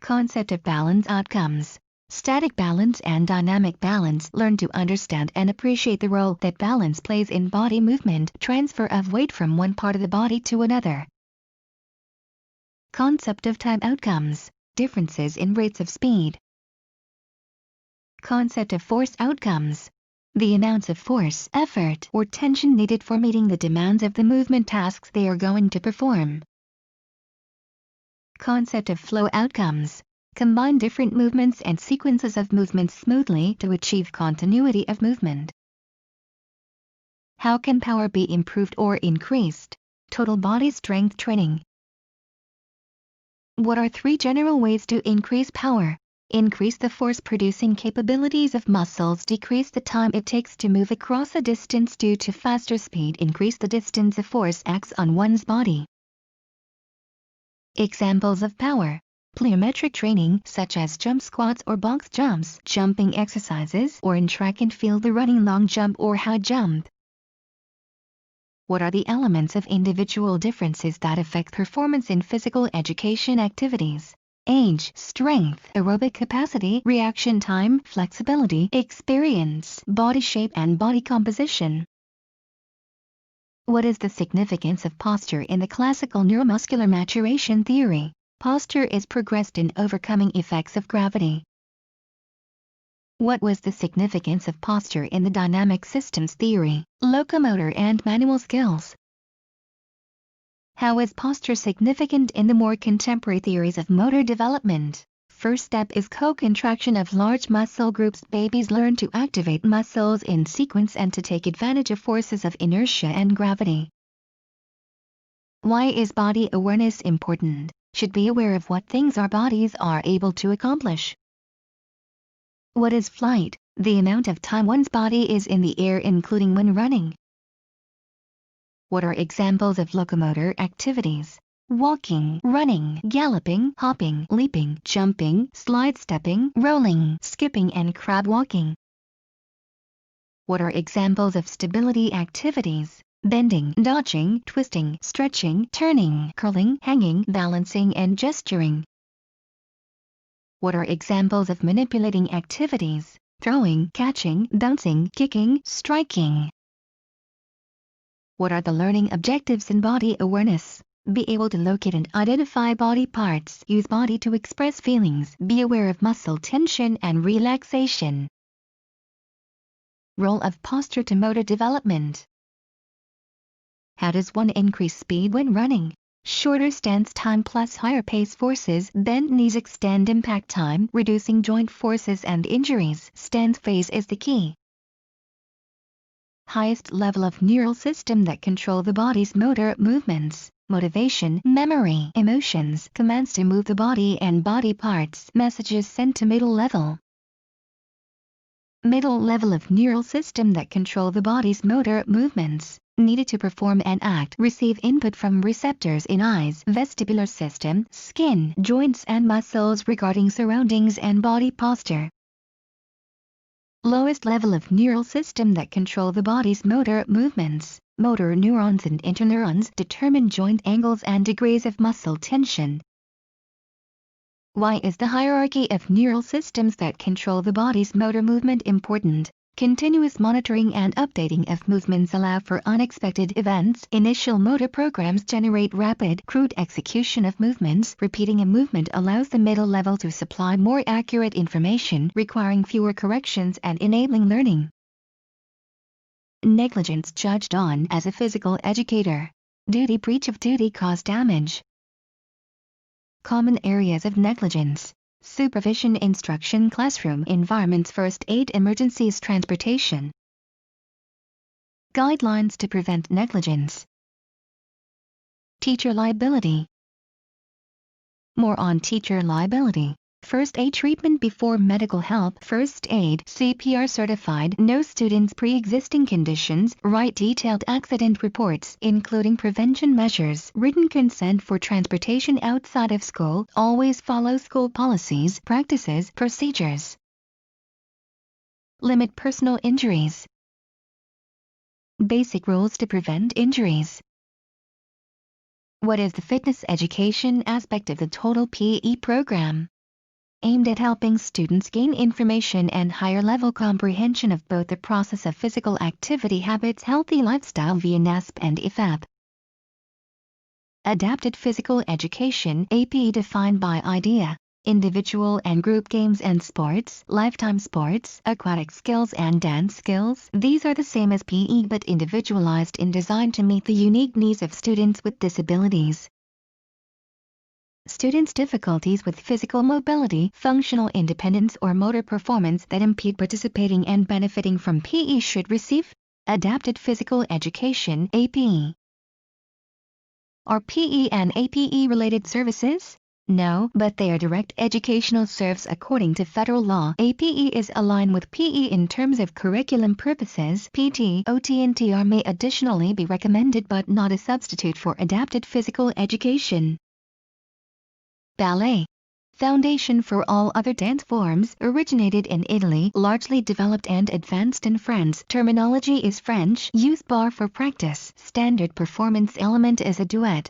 Concept of balance outcomes. Static balance and dynamic balance. Learn to understand and appreciate the role that balance plays in body movement, transfer of weight from one part of the body to another. Concept of time outcomes. Differences in rates of speed. Concept of force outcomes. The amounts of force, effort, or tension needed for meeting the demands of the movement tasks they are going to perform. Concept of flow outcomes. Combine different movements and sequences of movements smoothly to achieve continuity of movement. How can power be improved or increased? Total body strength training. What are 3 general ways to increase power? Increase the force-producing capabilities of muscles. Decrease the time it takes to move across a distance due to faster speed. Increase the distance a force acts on one's body. Examples of power. Plyometric training, such as jump squats or box jumps, jumping exercises, or in track and field the running long jump or high jump. What are the elements of individual differences that affect performance in physical education activities? Age, strength, aerobic capacity, reaction time, flexibility, experience, body shape and body composition. What is the significance of posture in the classical neuromuscular maturation theory? Posture is progressed in overcoming effects of gravity. What was the significance of posture in the dynamic systems theory? Locomotor and manual skills. How is posture significant in the more contemporary theories of motor development? First step is co-contraction of large muscle groups. Babies learn to activate muscles in sequence and to take advantage of forces of inertia and gravity. Why is body awareness important? Should be aware of what things our bodies are able to accomplish. What is flight? The amount of time one's body is in the air, including when running. What are examples of locomotor activities? Walking, running, galloping, hopping, leaping, jumping, slide stepping, rolling, skipping and crab walking. What are examples of stability activities? Bending, dodging, twisting, stretching, turning, curling, hanging, balancing and gesturing. What are examples of manipulating activities? Throwing, catching, bouncing, kicking, striking. What are the learning objectives in body awareness? Be able to locate and identify body parts. Use body to express feelings. Be aware of muscle tension and relaxation. Role of posture to motor development. How does one increase speed when running? Shorter stance time plus higher pace forces. Bend knees extend impact time, reducing joint forces and injuries. Stance phase is the key. Highest level of neural system that control the body's motor movements. Motivation, memory, emotions, commands to move the body and body parts. Messages sent to middle level. Middle level of neural system that control the body's motor movements. Needed to perform an act. Receive input from receptors in eyes, vestibular system, skin, joints and muscles regarding surroundings and body posture. Lowest level of neural system that control the body's motor movements. Motor neurons and interneurons determine joint angles and degrees of muscle tension. Why is the hierarchy of neural systems that control the body's motor movement important? Continuous monitoring and updating of movements allow for unexpected events. Initial motor programs generate rapid, crude execution of movements. Repeating a movement allows the middle level to supply more accurate information, requiring fewer corrections and enabling learning. Negligence judged on as a physical educator. Duty breach of duty cause damage. Common areas of negligence. Supervision, instruction, classroom environments, first aid, emergencies, transportation. Guidelines to prevent negligence. Teacher liability. More on teacher liability. First aid treatment before medical help. First aid, CPR certified. No students pre-existing conditions. Write detailed accident reports, including prevention measures. Written consent for transportation outside of school. Always follow school policies, practices, procedures. Limit personal injuries. Basic rules to prevent injuries. What is the fitness education aspect of the total PE program? aimed at helping students gain information and higher-level comprehension of both the process of physical activity habits, healthy lifestyle via NASP and IFAP. Adapted Physical Education (AP) defined by IDEA. Individual and group games and sports, lifetime sports, aquatic skills and dance skills. These are the same as PE but individualized in design to meet the unique needs of students with disabilities. Students' difficulties with physical mobility, functional independence or motor performance that impede participating and benefiting from PE should receive Adapted Physical Education (AP). Are PE and APE related services? No, but they are direct educational serves according to federal law. APE is aligned with PE in terms of curriculum purposes. PT, OT and TR may additionally be recommended but not a substitute for adapted physical education. Ballet. Foundation for all other dance forms, originated in Italy, largely developed and advanced in France. Terminology is French. Use bar for practice. Standard performance element is a duet.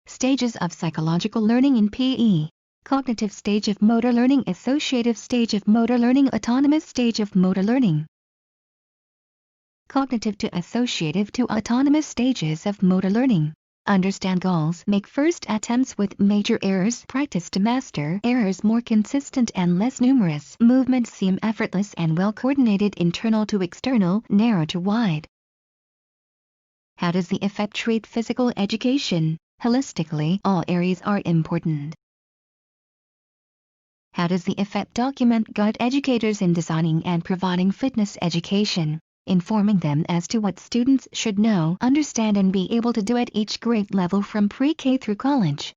Stages of psychological learning in PE. Cognitive stage of motor learning, associative stage of motor learning, autonomous stage of motor learning. Cognitive to associative to autonomous stages of motor learning. Understand goals, make first attempts with major errors, practice to master errors more consistent and less numerous. Movements seem effortless and well coordinated, internal to external, narrow to wide. How does the IFAP treat physical education? Holistically, all areas are important. How does the IFAP document guide educators in designing and providing fitness education, informing them as to what students should know, understand and be able to do at each grade level from pre-K through college?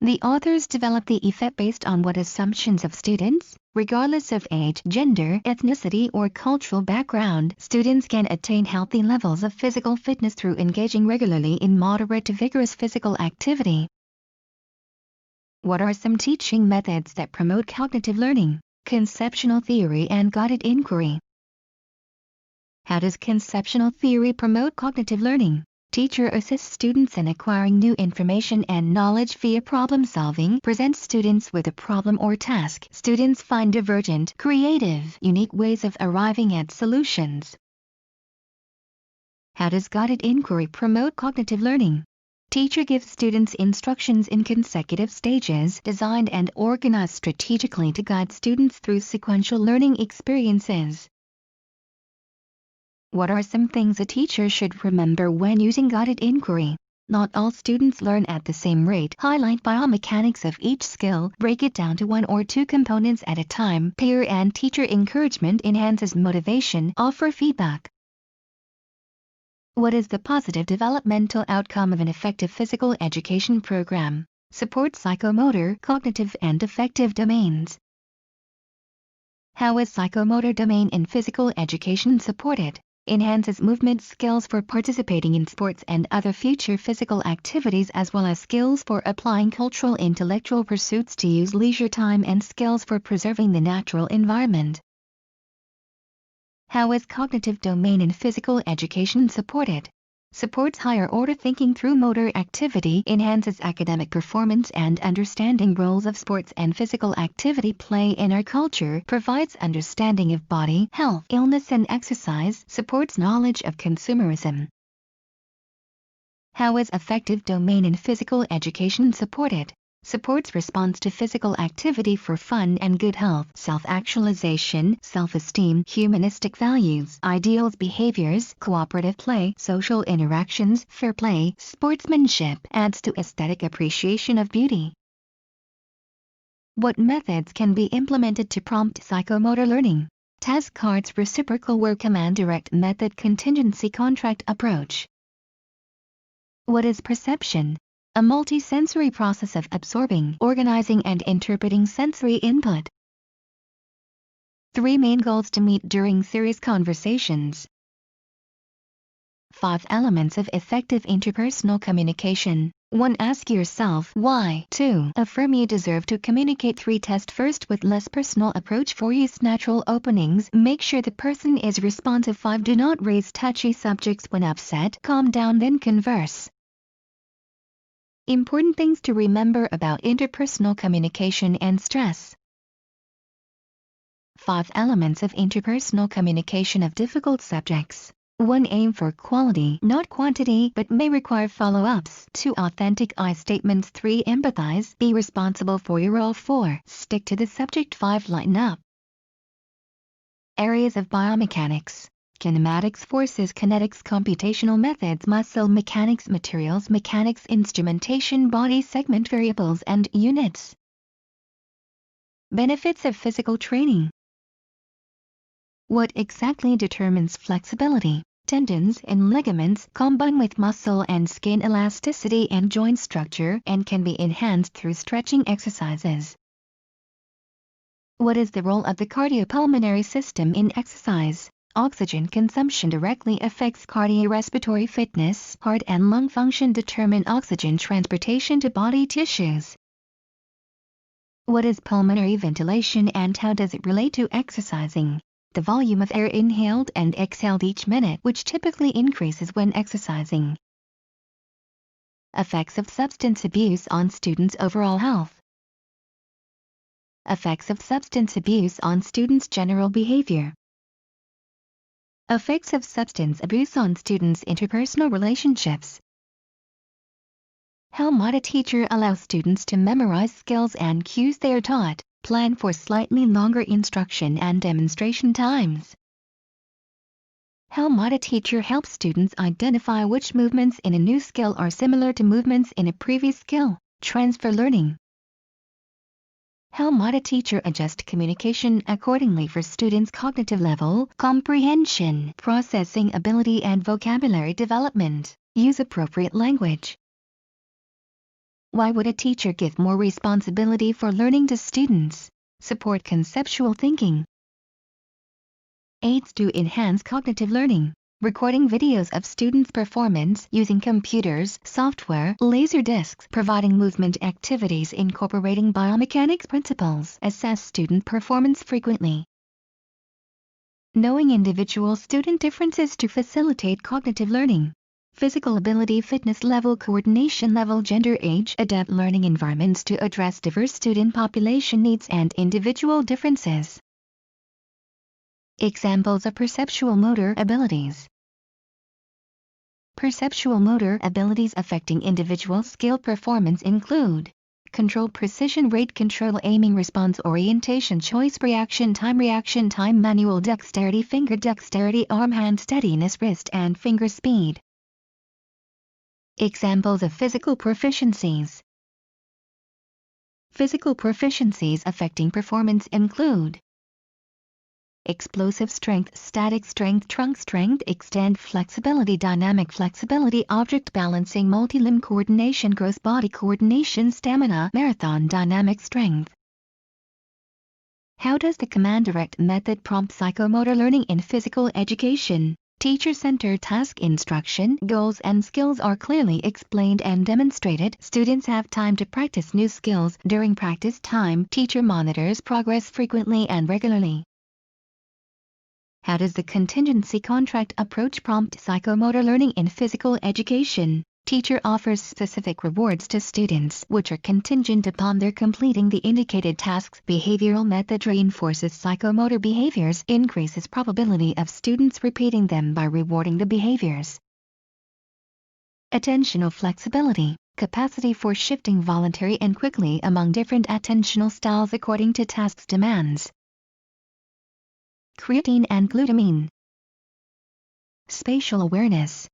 The authors develop the IFAP based on what assumptions of students, regardless of age, gender, ethnicity or cultural background, students can attain healthy levels of physical fitness through engaging regularly in moderate to vigorous physical activity. What are some teaching methods that promote cognitive learning? Conceptual theory and guided inquiry. How does conceptual theory promote cognitive learning? Teacher assists students in acquiring new information and knowledge via problem solving, presents students with a problem or task. Students find divergent, creative, unique ways of arriving at solutions. How does guided inquiry promote cognitive learning? Teacher gives students instructions in consecutive stages, designed and organized strategically to guide students through sequential learning experiences. What are some things a teacher should remember when using guided inquiry? Not all students learn at the same rate. Highlight biomechanics of each skill, break it down to one or two components at a time. Peer and teacher encouragement enhances motivation. Offer feedback. What is the positive developmental outcome of an effective physical education program? Support psychomotor, cognitive and affective domains. How is psychomotor domain in physical education supported? Enhances movement skills for participating in sports and other future physical activities, as well as skills for applying cultural intellectual pursuits to use leisure time and skills for preserving the natural environment. How is cognitive domain in physical education supported? Supports higher order thinking through motor activity, enhances academic performance and understanding roles of sports and physical activity play in our culture, provides understanding of body, health, illness and exercise, supports knowledge of consumerism. How is affective domain in physical education supported? Supports response to physical activity for fun and good health, self-actualization, self-esteem, humanistic values, ideals, behaviors, cooperative play, social interactions, fair play, sportsmanship, adds to aesthetic appreciation of beauty. What methods can be implemented to prompt psychomotor learning? Task cards, reciprocal work, command direct method, contingency contract approach. What is perception? A multi-sensory process of absorbing, organizing and interpreting sensory input. 3 main goals to meet during serious conversations. 5 elements of effective interpersonal communication. 1. Ask yourself why. 2. Affirm you deserve to communicate. 3. Test first with less personal approach. 4. Use natural openings. Make sure the person is responsive. 5. Do not raise touchy subjects when upset. Calm down then converse. Important things to remember about interpersonal communication and stress. 5 elements of interpersonal communication of difficult subjects. 1. Aim for quality, not quantity, but may require follow-ups. 2. Authentic I statements. 3. Empathize, be responsible for your role. 4. Stick to the subject. 5. Lighten up. Areas of biomechanics. Kinematics, forces, kinetics, computational methods, muscle mechanics, materials mechanics, instrumentation, body segment variables and units. Benefits of physical training. What exactly determines flexibility? Tendons and ligaments combine with muscle and skin elasticity and joint structure and can be enhanced through stretching exercises. What is the role of the cardiopulmonary system in exercise? Oxygen consumption directly affects cardiorespiratory fitness. Heart and lung function determine oxygen transportation to body tissues. What is pulmonary ventilation and how does it relate to exercising? The volume of air inhaled and exhaled each minute, which typically increases when exercising. Effects of substance abuse on students' overall health. Effects of substance abuse on students' general behavior. Effects of substance abuse on students' interpersonal relationships. How might a teacher allow students to memorize skills and cues they are taught? Plan for slightly longer instruction and demonstration times. How might a teacher help students identify which movements in a new skill are similar to movements in a previous skill? Transfer learning. How might a teacher adjust communication accordingly for students' cognitive level, comprehension, processing ability and vocabulary development? Use appropriate language. Why would a teacher give more responsibility for learning to students? Support conceptual thinking. Aids to enhance cognitive learning. Recording videos of students' performance using computers, software, laser discs, providing movement activities incorporating biomechanics principles. Assess student performance frequently. Knowing individual student differences to facilitate cognitive learning. Physical ability, fitness level, coordination level, gender, age, adapt learning environments to address diverse student population needs and individual differences. Examples of perceptual motor abilities. Perceptual motor abilities affecting individual skill performance include control, precision, rate control, aiming, response, orientation, choice, reaction time, manual dexterity, finger dexterity, arm hand steadiness, wrist and finger speed. Examples of physical proficiencies. Physical proficiencies affecting performance include explosive strength, static strength, trunk strength, extend flexibility, dynamic flexibility, object balancing, multi-limb coordination, gross body coordination, stamina, marathon dynamic strength. How does the command-direct method prompt psychomotor learning in physical education? Teacher-centered task instruction, goals and skills are clearly explained and demonstrated. Students have time to practice new skills. During practice time, teacher monitors progress frequently and regularly. How does the contingency contract approach prompt psychomotor learning in physical education? Teacher offers specific rewards to students which are contingent upon their completing the indicated tasks. Behavioral method reinforces psychomotor behaviors, increases probability of students repeating them by rewarding the behaviors. Attentional flexibility, capacity for shifting voluntary and quickly among different attentional styles according to task's demands. Creatine and glutamine. Spatial awareness.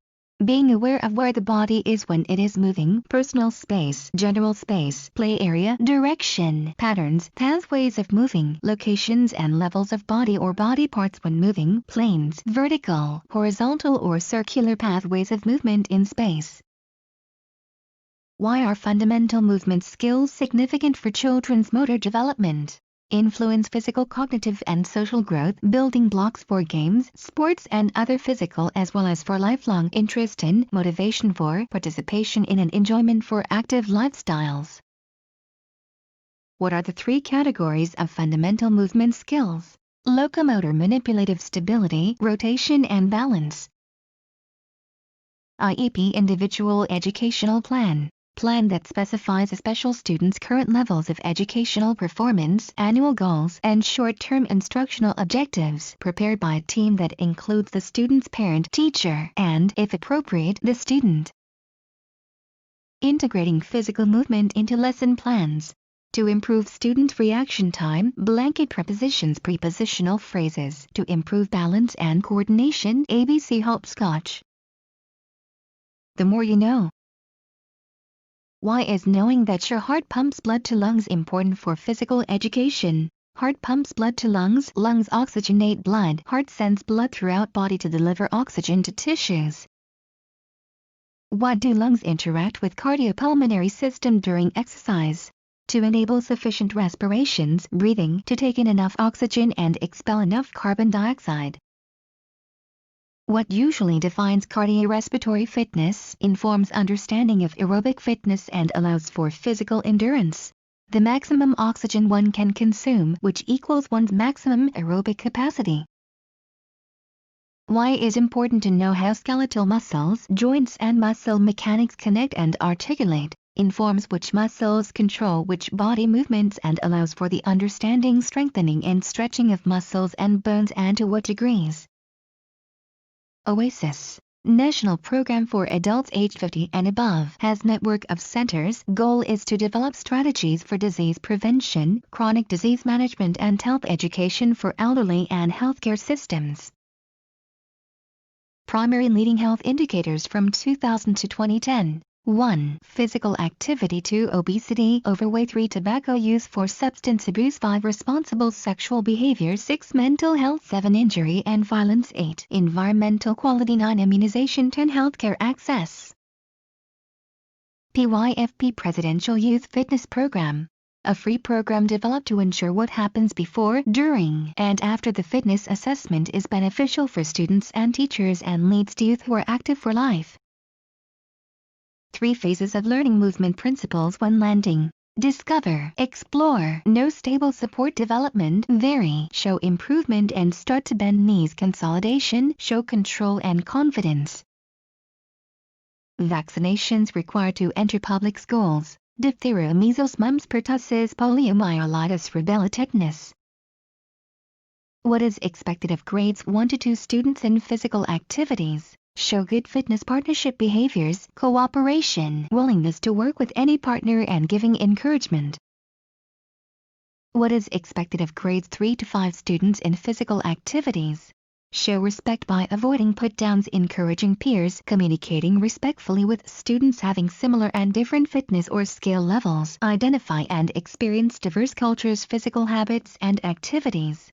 Being aware of where the body is when it is moving, personal space, general space, play area, direction, patterns, pathways of moving, locations and levels of body or body parts when moving, planes, vertical, horizontal or circular pathways of movement in space. Why are fundamental movement skills significant for children's motor development? Influence physical, cognitive and social growth, building blocks for games, sports and other physical as well as for lifelong interest in, motivation for, participation in and enjoyment for active lifestyles. What are the 3 categories of fundamental movement skills? Locomotor, manipulative stability, rotation and balance. IEP, individual educational plan. plan that specifies a special student's current levels of educational performance, annual goals, and short-term instructional objectives, prepared by a team that includes the student's parent, teacher, and, if appropriate, the student. Integrating physical movement into lesson plans. To improve student reaction time, blanket prepositions, prepositional phrases. To improve balance and coordination, ABC hopscotch. The more you know. Why is knowing that your heart pumps blood to lungs important for physical education? Heart pumps blood to lungs. Lungs oxygenate blood. Heart sends blood throughout body to deliver oxygen to tissues. Why do lungs interact with cardiopulmonary system during exercise? To enable sufficient respirations, breathing, to take in enough oxygen and expel enough carbon dioxide. What usually defines cardiorespiratory fitness, informs understanding of aerobic fitness and allows for physical endurance. The maximum oxygen one can consume, which equals one's maximum aerobic capacity. Why is important to know how skeletal muscles, joints and muscle mechanics connect and articulate, informs which muscles control which body movements and allows for the understanding, strengthening and stretching of muscles and bones and to what degrees. OASIS, National Program for Adults Aged 50 and Above, has network of centers. Goal is to develop strategies for disease prevention, chronic disease management and health education for elderly and healthcare systems. Primary leading health indicators from 2000 to 2010. 1. Physical activity. 2. Obesity, overweight. 3. Tobacco use. 4. Substance abuse. 5. Responsible sexual behavior. 6. Mental health. 7. Injury and violence. 8. Environmental quality. 9. Immunization. 10. Healthcare access. PYFP Presidential Youth Fitness Program. A free program developed to ensure what happens before, during, and after the fitness assessment is beneficial for students and teachers and leads to youth who are active for life. 3 phases of learning movement principles when landing. Discover, explore, know stable support, development, vary, show improvement and start to bend knees, consolidation, show control and confidence. Vaccinations required to enter public schools. Diphtheria, measles, mumps, pertussis, poliomyelitis, rubella, tetanus. What is expected of grades 1 to 2 students in physical activities? Show good fitness, partnership behaviors, cooperation, willingness to work with any partner and giving encouragement. What is expected of grades 3 to 5 students in physical activities? Show respect by avoiding put-downs, encouraging peers, communicating respectfully with students having similar and different fitness or skill levels, identify and experience diverse cultures, physical habits, and activities.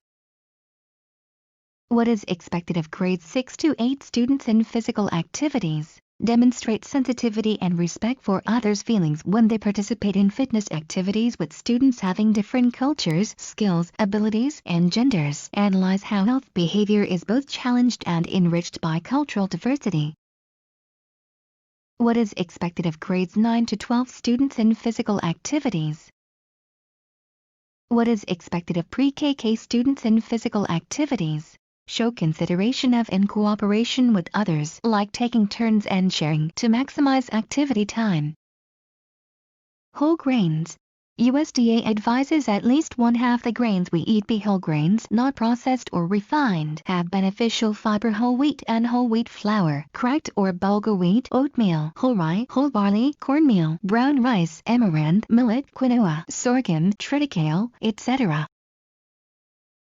What is expected of grades 6 to 8 students in physical activities? Demonstrate sensitivity and respect for others' feelings when they participate in fitness activities with students having different cultures, skills, abilities, and genders. Analyze how health behavior is both challenged and enriched by cultural diversity. What is expected of grades 9 to 12 students in physical activities? What is expected of pre-KK students in physical activities? Show consideration of and cooperation with others, like taking turns and sharing to maximize activity time. Whole grains. USDA advises at least 1/2 the grains we eat be whole grains, not processed or refined, have beneficial fiber. Whole wheat and whole wheat flour, cracked or bulgur wheat, oatmeal, whole rye, whole barley, cornmeal, brown rice, amaranth, millet, quinoa, sorghum, triticale, etc.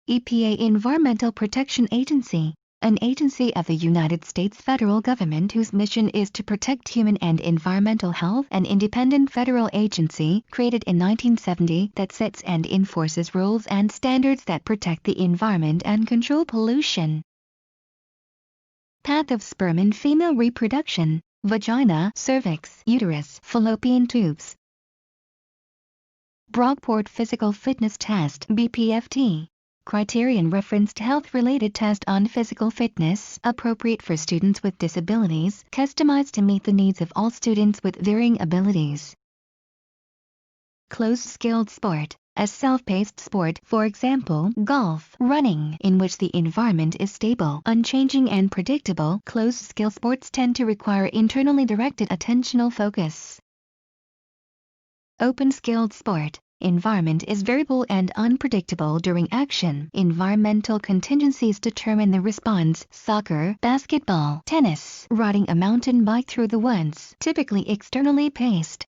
EPA Environmental Protection Agency, an agency of the United States federal government whose mission is to protect human and environmental health, an independent federal agency created in 1970 that sets and enforces rules and standards that protect the environment and control pollution. Path of sperm in female reproduction: vagina, cervix, uterus, fallopian tubes. Brockport Physical Fitness Test (BPFT). Criterion referenced health-related test on physical fitness, appropriate for students with disabilities, customized to meet the needs of all students with varying abilities. Close-skilled sport, a self-paced sport, for example, golf, running, in which the environment is stable, unchanging and predictable. Close-skill sports tend to require internally directed attentional focus. Open-skilled sport. Environment is variable and unpredictable during action. Environmental contingencies determine the response. Soccer, basketball, tennis, riding a mountain bike through the woods, typically externally paced.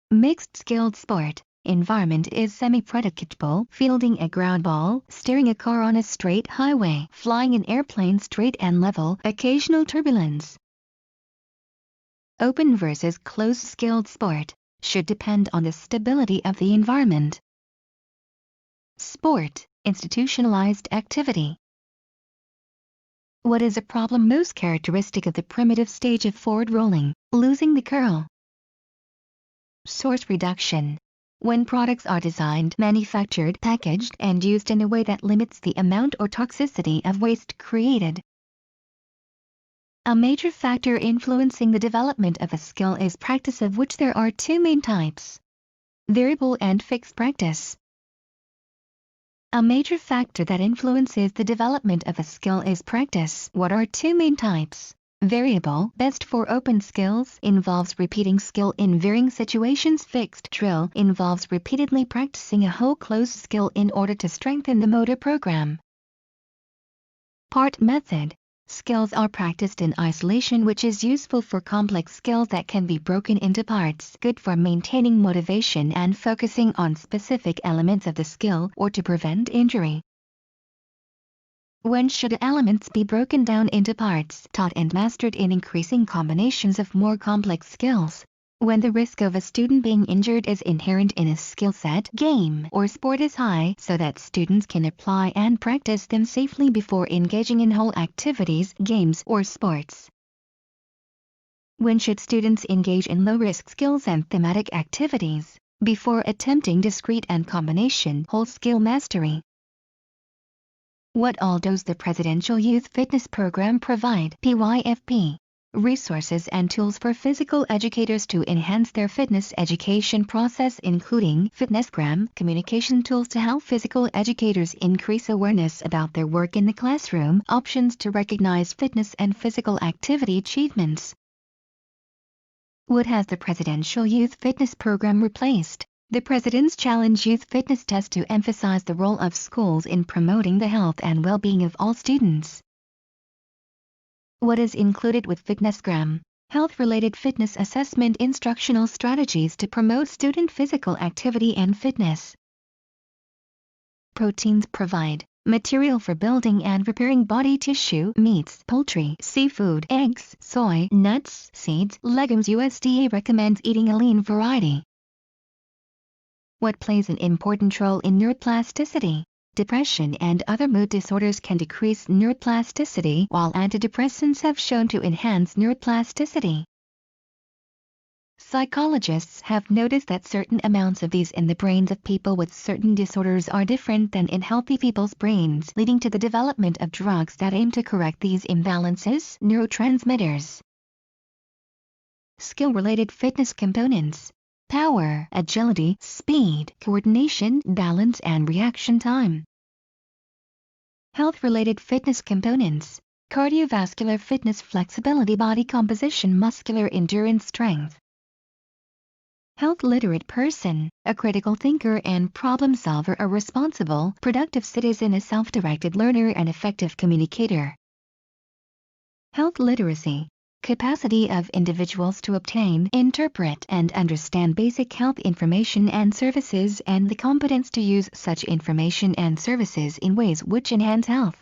Mixed-skilled sport. Environment is semi-predictable, fielding a ground ball, steering a car on a straight highway, flying an airplane straight and level, occasional turbulence. Open versus closed-skilled sport. Should depend on the stability of the environment. Sport, institutionalized activity. What is a problem most characteristic of the primitive stage of forward rolling, losing the curl? Source reduction. When products are designed, manufactured, packaged, and used in a way that limits the amount or toxicity of waste created. A major factor influencing the development of a skill is practice, of which there are two main types: variable and fixed practice. A major factor that influences the development of a skill is practice. What are two main types? Variable, best for open skills, involves repeating skill in varying situations. Fixed drill involves repeatedly practicing a whole closed skill in order to strengthen the motor program. Part method. Skills are practiced in isolation, which is useful for complex skills that can be broken into parts, good for maintaining motivation and focusing on specific elements of the skill or to prevent injury. When should elements be broken down into parts, taught and mastered in increasing combinations of more complex skills? When the risk of a student being injured is inherent in a skill set, game, or sport is high, so that students can apply and practice them safely before engaging in whole activities, games, or sports. When should students engage in low-risk skills and thematic activities, before attempting discrete and combination whole skill mastery? What all does the Presidential Youth Fitness Program provide? PYFP. Resources and tools for physical educators to enhance their fitness education process, including Fitnessgram, communication tools to help physical educators increase awareness about their work in the classroom, options to recognize fitness and physical activity achievements. What has the Presidential Youth Fitness Program replaced? The President's Challenge Youth Fitness Test to emphasize the role of schools in promoting the health and well-being of all students. What is included with Fitnessgram? Health-related fitness assessment, instructional strategies to promote student physical activity and fitness. Proteins provide material for building and repairing body tissue, meats, poultry, seafood, eggs, soy, nuts, seeds, legumes. USDA recommends eating a lean variety. What plays an important role in neuroplasticity? Depression and other mood disorders can decrease neuroplasticity, while antidepressants have shown to enhance neuroplasticity. Psychologists have noticed that certain amounts of these in the brains of people with certain disorders are different than in healthy people's brains, leading to the development of drugs that aim to correct these imbalances. Neurotransmitters. Skill-related fitness components: power, agility, speed, coordination, balance, and reaction time. Health-related fitness components: cardiovascular fitness, flexibility, body composition, muscular endurance, strength. Health-literate person: a critical thinker and problem solver, a responsible, productive citizen, a self-directed learner, and effective communicator. Health literacy: capacity of individuals to obtain, interpret, and understand basic health information and services, and the competence to use such information and services in ways which enhance health.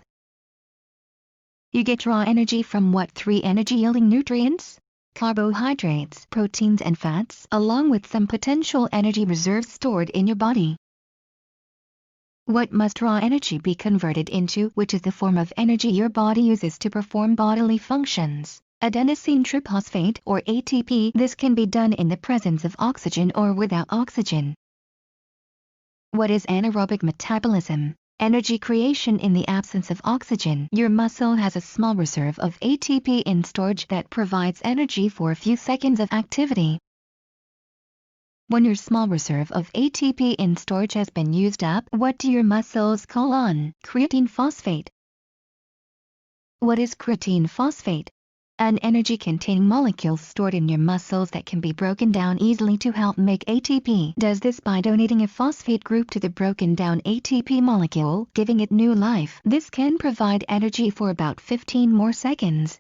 You get raw energy from what 3 energy-yielding nutrients? Carbohydrates, proteins, and fats, along with some potential energy reserves stored in your body. What must raw energy be converted into, which is the form of energy your body uses to perform bodily functions? Adenosine triphosphate, or ATP. This can be done in the presence of oxygen or without oxygen. What is anaerobic metabolism? Energy creation in the absence of oxygen. Your muscle has a small reserve of ATP in storage that provides energy for a few seconds of activity. When your small reserve of ATP in storage has been used up, what do your muscles call on? Creatine phosphate. What is creatine phosphate? an energy-containing molecule stored in your muscles that can be broken down easily to help make ATP. Does this by donating a phosphate group to the broken down ATP molecule, giving it new life. This can provide energy for about 15 more seconds.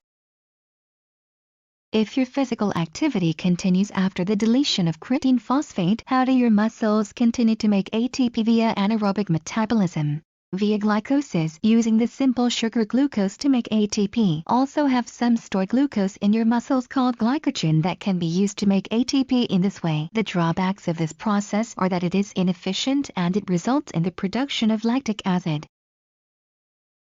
If your physical activity continues after the deletion of creatine phosphate, how do your muscles continue to make ATP via anaerobic metabolism? Via glycolysis, using the simple sugar glucose to make ATP. Also have some stored glucose in your muscles called glycogen that can be used to make ATP in this way. The drawbacks of this process are that it is inefficient and it results in the production of lactic acid.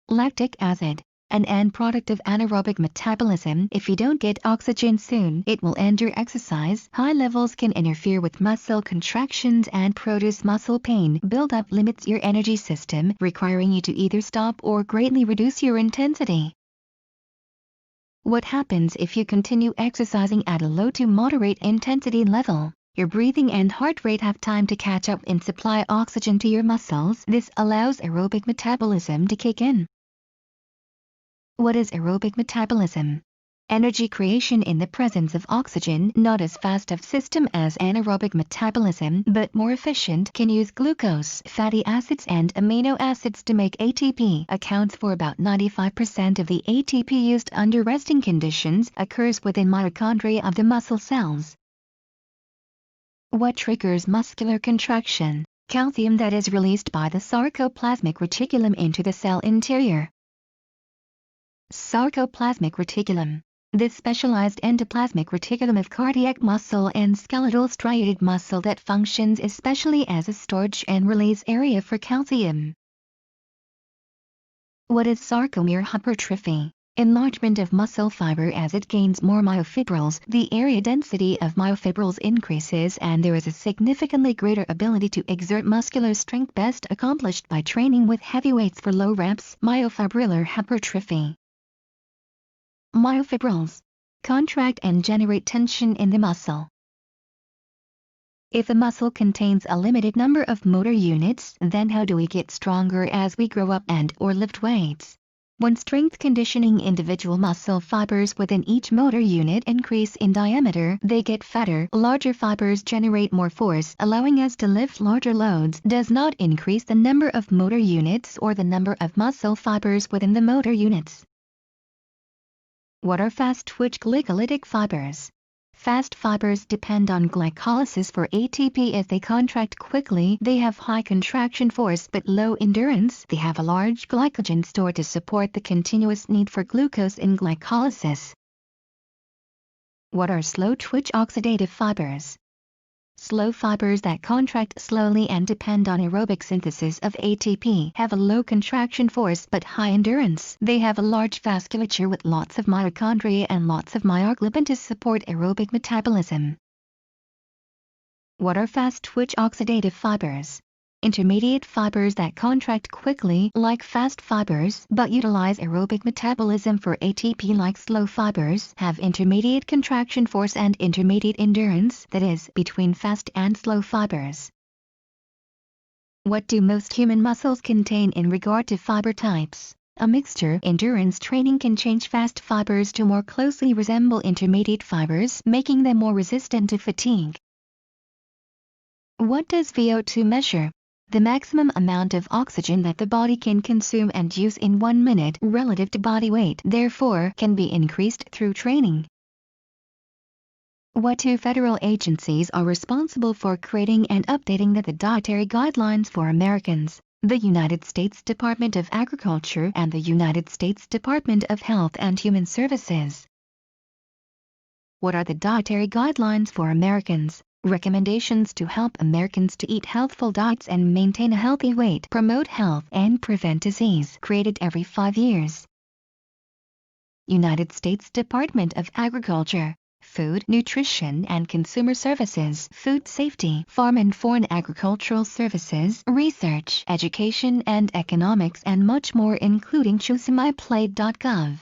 Lactic acid, an end product of anaerobic metabolism. If you don't get oxygen soon, it will end your exercise. High levels can interfere with muscle contractions and produce muscle pain. Buildup limits your energy system, requiring you to either stop or greatly reduce your intensity. What happens if you continue exercising at a low to moderate intensity level? Your breathing and heart rate have time to catch up and supply oxygen to your muscles. This allows aerobic metabolism to kick in. What is aerobic metabolism? Energy creation in the presence of oxygen, not as fast of system as anaerobic metabolism, but more efficient, can use glucose, fatty acids and amino acids to make ATP, accounts for about 95% of the ATP used under resting conditions, occurs within mitochondria of the muscle cells. What triggers muscular contraction? Calcium that is released by the sarcoplasmic reticulum into the cell interior. Sarcoplasmic reticulum. This specialized endoplasmic reticulum of cardiac muscle and skeletal striated muscle that functions especially as a storage and release area for calcium. What is sarcomere hypertrophy? Enlargement of muscle fiber as it gains more myofibrils. The area density of myofibrils increases and there is a significantly greater ability to exert muscular strength, best accomplished by training with heavy weights for low reps. Myofibrillar hypertrophy. Myofibrils contract and generate tension in the muscle. If a muscle contains a limited number of motor units, then how do we get stronger as we grow up and/or lift weights? When strength conditioning, individual muscle fibers within each motor unit increase in diameter, they get fatter. Larger fibers generate more force, allowing us to lift larger loads. Does not increase the number of motor units or the number of muscle fibers within the motor units. What are fast-twitch glycolytic fibers? Fast fibers depend on glycolysis for ATP as they contract quickly. They have high contraction force but low endurance. They have a large glycogen store to support the continuous need for glucose in glycolysis. What are slow-twitch oxidative fibers? Slow fibers that contract slowly and depend on aerobic synthesis of ATP have a low contraction force but high endurance. They have a large vasculature with lots of mitochondria and lots of myoglobin to support aerobic metabolism. What are fast-twitch oxidative fibers? Intermediate fibers that contract quickly, like fast fibers, but utilize aerobic metabolism for ATP like slow fibers, have intermediate contraction force and intermediate endurance, that is, between fast and slow fibers. What do most human muscles contain in regard to fiber types? A mixture. Endurance training can change fast fibers to more closely resemble intermediate fibers, making them more resistant to fatigue. What does VO2 measure? The maximum amount of oxygen that the body can consume and use in 1 minute relative to body weight, therefore, can be increased through training. What two federal agencies are responsible for creating and updating the dietary guidelines for Americans? The United States Department of Agriculture and the United States Department of Health and Human Services. What are the dietary guidelines for Americans? Recommendations to help Americans to eat healthful diets and maintain a healthy weight, promote health, and prevent disease, created every 5 years. United States Department of Agriculture, Food, Nutrition and Consumer Services, Food Safety, Farm and Foreign Agricultural Services, Research, Education and Economics and much more, including ChooseMyPlate.gov.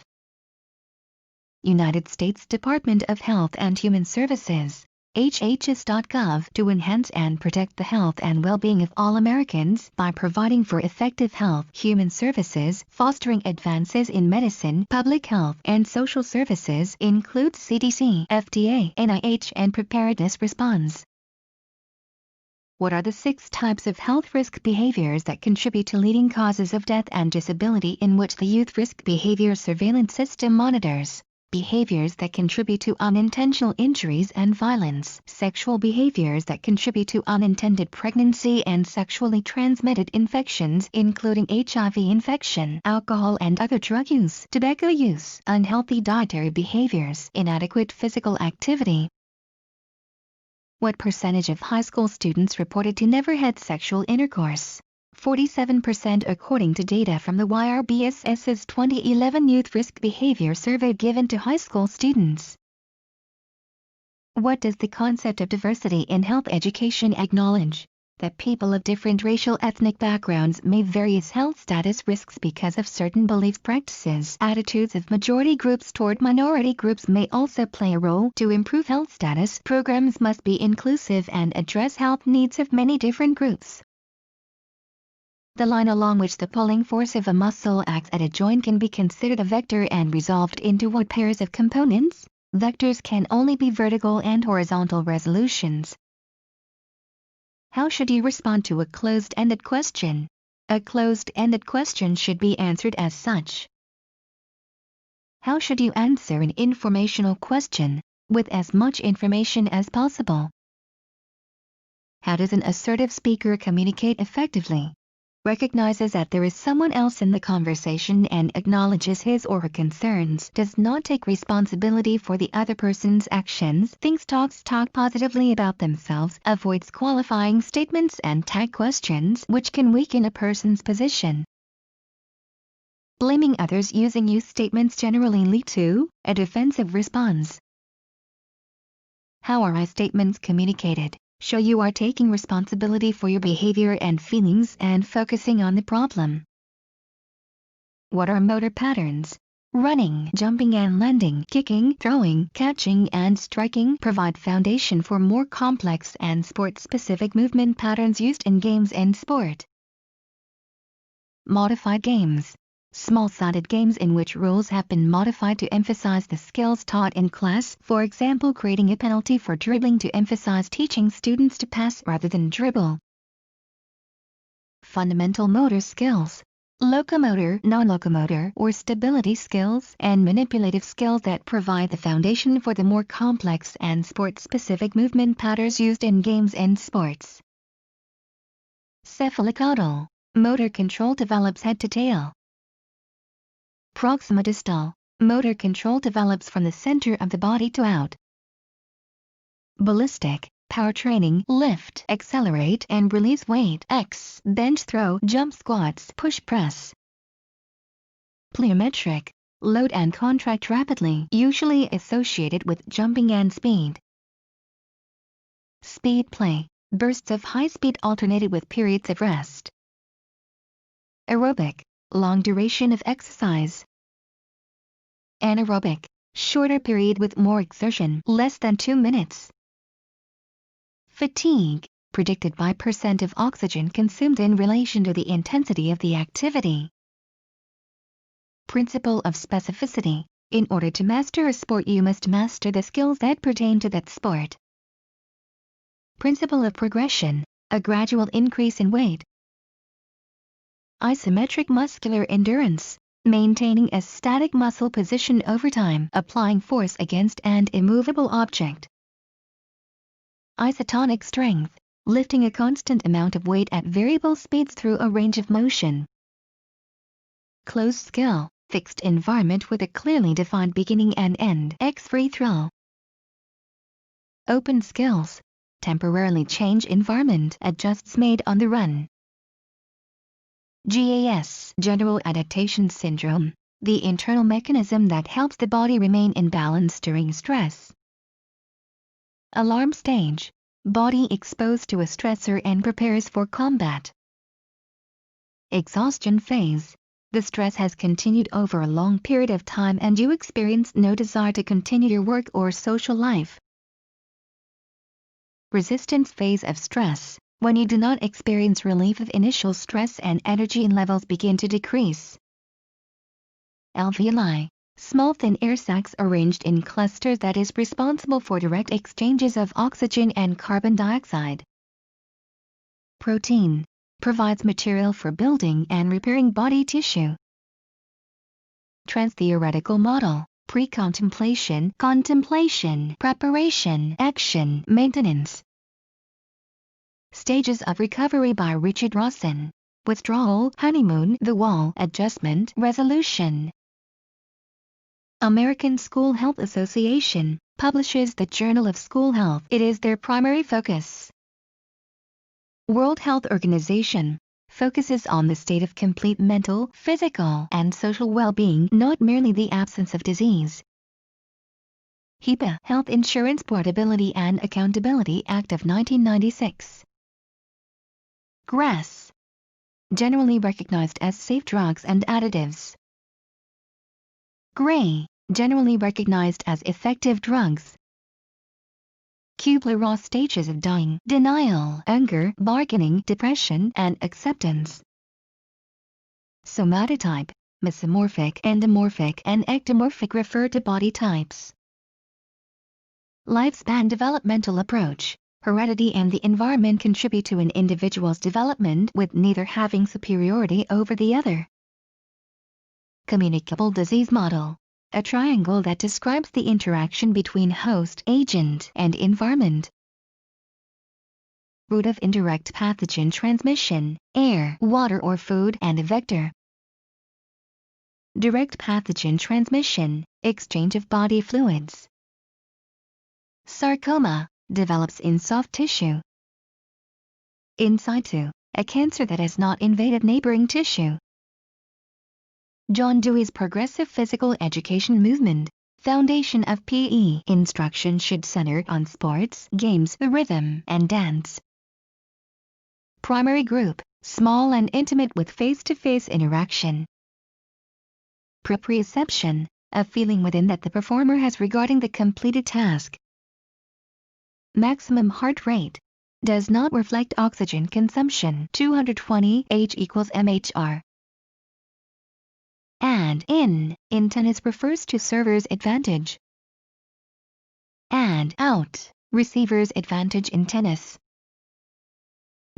United States Department of Health and Human Services. HHS.gov to enhance and protect the health and well-being of all Americans by providing for effective health, human services, fostering advances in medicine, public health, and social services includes CDC, FDA, NIH, and preparedness response. What are the 6 types of health risk behaviors that contribute to leading causes of death and disability in which the Youth Risk Behavior Surveillance System monitors? Behaviors that contribute to unintentional injuries and violence, sexual behaviors that contribute to unintended pregnancy and sexually transmitted infections including HIV infection, alcohol and other drug use, tobacco use, unhealthy dietary behaviors, inadequate physical activity. What percentage of high school students reported to never had sexual intercourse? 47% according to data from the YRBSS's 2011 Youth Risk Behavior Survey given to high school students. What does the concept of diversity in health education acknowledge? That people of different racial ethnic backgrounds may various health status risks because of certain beliefs, practices, attitudes of majority groups toward minority groups may also play a role. To improve health status, programs must be inclusive and address health needs of many different groups. The line along which the pulling force of a muscle acts at a joint can be considered a vector and resolved into what pairs of components? Vectors can only be vertical and horizontal resolutions. How should you respond to a closed-ended question? A closed-ended question should be answered as such. How should you answer an informational question? With as much information as possible. How does an assertive speaker communicate effectively? Recognizes that there is someone else in the conversation and acknowledges his or her concerns, does not take responsibility for the other person's actions, talk positively about themselves, avoids qualifying statements and tag questions which can weaken a person's position. Blaming others using you statements generally lead to a defensive response. How are I statements communicated? Show you are taking responsibility for your behavior and feelings and focusing on the problem. What are motor patterns? Running, jumping and landing, kicking, throwing, catching and striking provide foundation for more complex and sport-specific movement patterns used in games and sport. Modified games. Small-sided games in which rules have been modified to emphasize the skills taught in class, for example creating a penalty for dribbling to emphasize teaching students to pass rather than dribble. Fundamental motor skills. Locomotor, non-locomotor, or stability skills and manipulative skills that provide the foundation for the more complex and sport-specific movement patterns used in games and sports. Cephalocaudal. Motor control develops head to tail. Proximodistal. Motor control develops from the center of the body to out. Ballistic. Power training, lift, accelerate and release weight, X, bench throw, jump squats, push press. Plyometric. Load and contract rapidly, usually associated with jumping and speed. Speed play. Bursts of high speed alternated with periods of rest. Aerobic. Long duration of exercise. Anaerobic. Shorter period with more exertion, less than 2 minutes. Fatigue. Predicted by % of oxygen consumed in relation to the intensity of the activity. Principle of specificity. In order to master a sport you must master the skills that pertain to that sport. Principle of progression. A gradual increase in weight. Isometric muscular endurance. Maintaining a static muscle position over time, applying force against an immovable object. Isotonic strength. Lifting a constant amount of weight at variable speeds through a range of motion. Closed skill. Fixed environment with a clearly defined beginning and end, X free throw. Open skills. Temporarily change environment, adjusts made on the run. GAS, General Adaptation Syndrome, the internal mechanism that helps the body remain in balance during stress. Alarm stage, body exposed to a stressor and prepares for combat. Exhaustion phase, the stress has continued over a long period of time and you experience no desire to continue your work or social life. resistance phase of stress, when you do not experience relief of initial stress and energy levels begin to decrease. Alveoli, small thin air sacs arranged in clusters that is responsible for direct exchanges of oxygen and carbon dioxide. Protein, provides material for building and repairing body tissue. Trans-theoretical model, pre-contemplation, contemplation, preparation, action, maintenance. Stages of recovery by Richard Rawson. Withdrawal, honeymoon, the wall, adjustment, resolution. American School Health Association publishes the Journal of School Health. It is their primary focus. World Health Organization focuses on the state of complete mental, physical, and social well-being, not merely the absence of disease. HIPAA, Health Insurance Portability and Accountability Act of 1996. GRAS, generally recognized as safe drugs and additives. GRAY, generally recognized as effective drugs. Kubler-Ross stages of dying, denial, anger, bargaining, depression, and acceptance. Somatotype, mesomorphic, endomorphic, and ectomorphic refer to body types. Lifespan developmental approach, heredity and the environment contribute to an individual's development with neither having superiority over the other. Communicable disease model, a triangle that describes the interaction between host, agent, and environment. Route of indirect pathogen transmission, air, water or food, and a vector. Direct pathogen transmission, exchange of body fluids. Sarcoma, develops in soft tissue. In situ, a cancer that has not invaded neighboring tissue. John Dewey's Progressive Physical Education Movement, foundation of PE instruction should center on sports, games, rhythm, and dance. Primary group, small and intimate with face-to-face interaction. Proprioception, a feeling within that the performer has regarding the completed task. Maximum heart rate, does not reflect oxygen consumption, 220 H equals MHR. And in tennis refers to server's advantage. And out, receiver's advantage in tennis.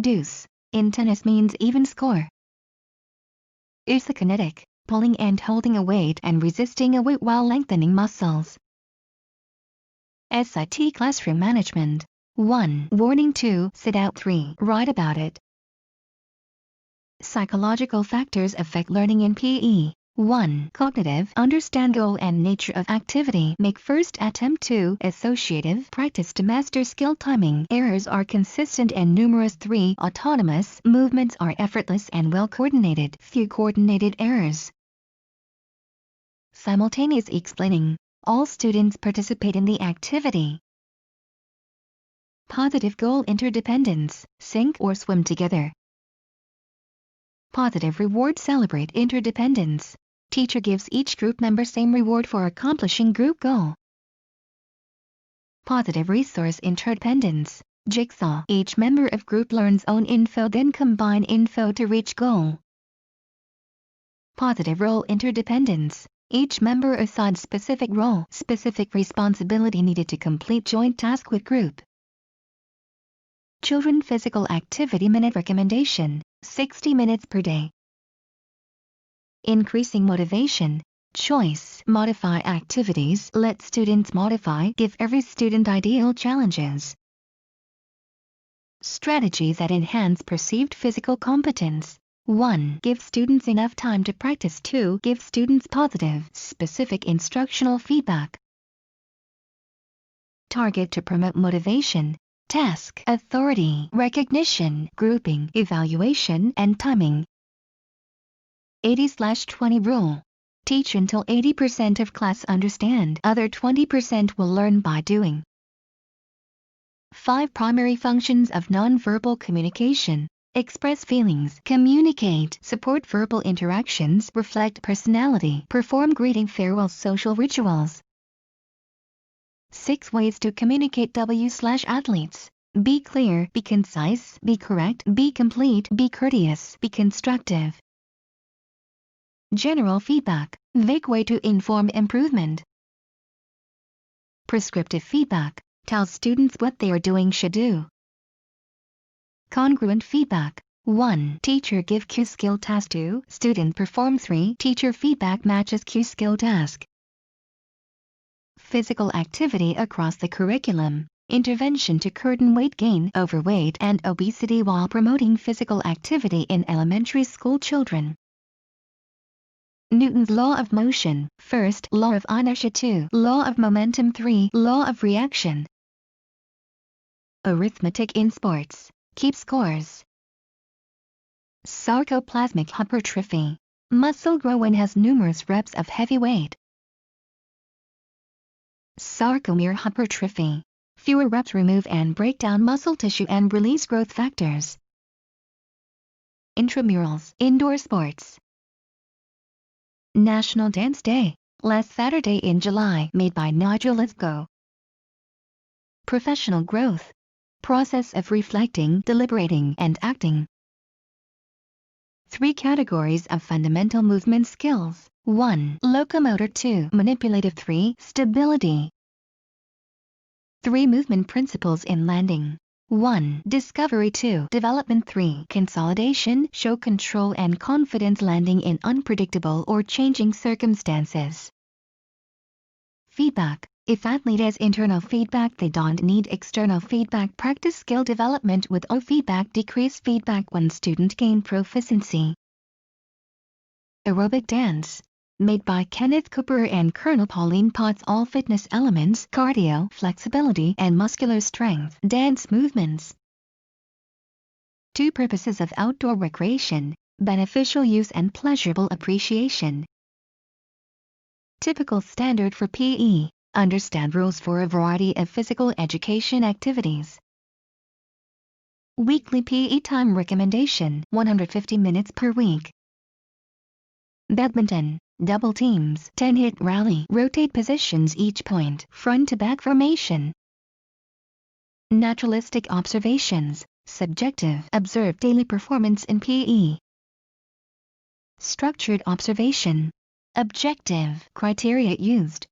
Deuce, in tennis means even score. Isokinetic, pulling and holding a weight and resisting a weight while lengthening muscles. SIT Classroom Management. 1. Warning. 2. Sit out. 3. Write about it. Psychological factors affect learning in PE. 1. Cognitive, understand goal and nature of activity. Make first attempt. 2. Associative, practice to master skill. Timing, errors are consistent and numerous. 3. Autonomous, movements are effortless and well coordinated. Few coordinated errors. Simultaneous explaining, all students participate in the activity. Positive goal interdependence, sink or swim together. Positive reward, celebrate interdependence. Teacher gives each group member same reward for accomplishing group goal. Positive resource interdependence, jigsaw. Each member of group learns own info then combine info to reach goal. Positive role interdependence, each member assigns specific role, specific responsibility needed to complete joint task with group. Children physical activity minute recommendation, 60 minutes per day. Increasing motivation, choice, modify activities, let students modify, give every student ideal challenges. Strategies that enhance perceived physical competence. 1. Give students enough time to practice. 2. Give students positive, specific instructional feedback. Target to promote motivation, task, authority, recognition, grouping, evaluation, and timing. 80/20 rule. Teach until 80% of class understand, other 20% will learn by doing. 5 primary functions of nonverbal communication. Express feelings, communicate, support verbal interactions, reflect personality, perform greeting farewell social rituals. 6 ways to communicate W/athletes. Be clear, be concise, be correct, be complete, be courteous, be constructive. General feedback, vague way to inform improvement. Prescriptive feedback, tells students what they are doing should do. Congruent feedback. 1. Teacher give Q skill task. 2. Student perform. 3. Teacher feedback matches Q skill task. Physical activity across the curriculum. Intervention to curtail weight gain, overweight and obesity while promoting physical activity in elementary school children. Newton's law of motion. First, law of inertia. 2. Law of momentum. 3. Law of reaction. Arithmetic in sports. Keep scores. Sarcoplasmic hypertrophy. Muscle grow when has numerous reps of heavy weight. Sarcomere hypertrophy. Fewer reps remove and break down muscle tissue and release growth factors. Intramurals. Indoor sports. National Dance Day. Last Saturday in July. Made by Nigel. Let's go. Professional growth. Process of reflecting, deliberating, and acting. 3 categories of fundamental movement skills. 1. Locomotor. 2. Manipulative. 3. Stability. 3 movement principles in landing. 1. Discovery. 2. Development. 3. Consolidation. Show control and confidence landing in unpredictable or changing circumstances. Feedback. If athlete has internal feedback, they don't need external feedback. Practice skill development with feedback. Decrease feedback when student gain proficiency. Aerobic dance. Made by Kenneth Cooper and Colonel Pauline Potts. All fitness elements, cardio, flexibility and muscular strength. Dance movements. 2 purposes of outdoor recreation, beneficial use and pleasurable appreciation. Typical standard for PE. Understand rules for a variety of physical education activities. Weekly PE time recommendation, 150 minutes per week. Badminton, double teams, 10-hit rally, rotate positions each point, front to back formation. Naturalistic observations, subjective, observed daily performance in PE. Structured observation, objective, criteria used.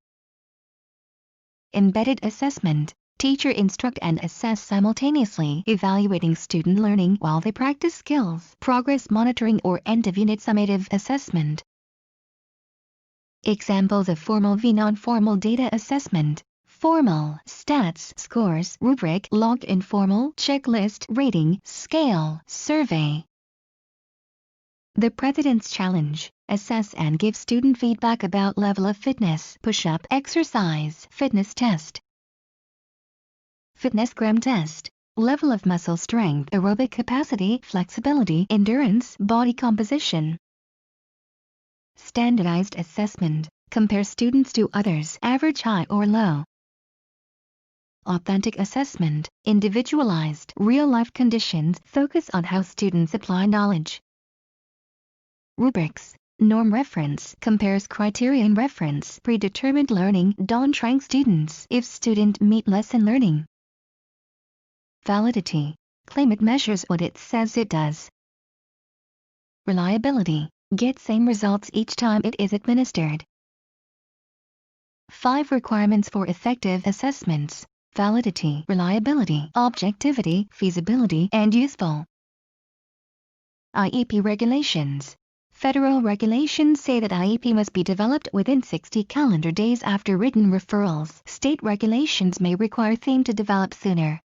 Embedded assessment. Teacher instruct and assess simultaneously, evaluating student learning while they practice skills. Progress monitoring or end-of-unit summative assessment. Examples of formal v non-formal data assessment. Formal, stats, scores, rubric, log. Informal, checklist, rating, scale, survey. The President's Challenge. Assess and give student feedback about level of fitness, push-up exercise, fitness test. Fitness gram test. Level of muscle strength, aerobic capacity, flexibility, endurance, body composition. Standardized assessment. Compare students to others, average, high or low. Authentic assessment. Individualized, real-life conditions. Focus on how students apply knowledge. Rubrics. Norm reference compares criterion reference. Predetermined learning. Don't rank students if student meet lesson learning. Validity. Claim it measures what it says it does. Reliability. Get same results each time it is administered. 5 requirements for effective assessments: validity, reliability, objectivity, feasibility, and useful. IEP regulations. Federal regulations say that IEP must be developed within 60 calendar days after written referrals. State regulations may require theme to develop sooner.